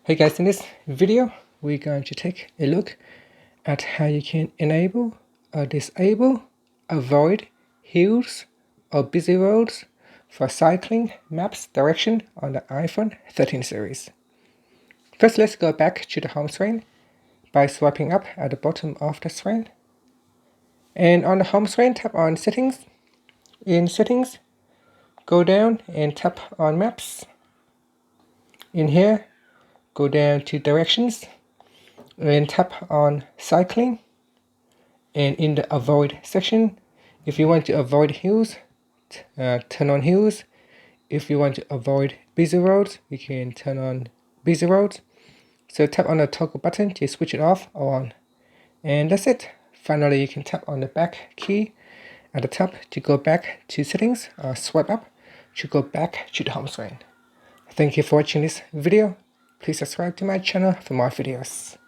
Hey guys, in this video we're going to take a look at how you can enable or disable avoid hills or busy roads for cycling maps direction on the iPhone 13 series. First, let's go back to the home screen by swiping up at the bottom of the screen. And on the home screen, tap on Settings. In Settings, go down and tap on Maps. In here, go down to Directions and tap on Cycling. And in the Avoid section, if you want to avoid hills, turn on hills. If you want to avoid busy roads, you can turn on busy roads. So tap on the toggle button to switch it off or on. And that's it. Finally, you can tap on the back key at the top to go back to settings, or swipe up to go back to the home screen. Thank you for watching this video. Please subscribe to my channel for more videos.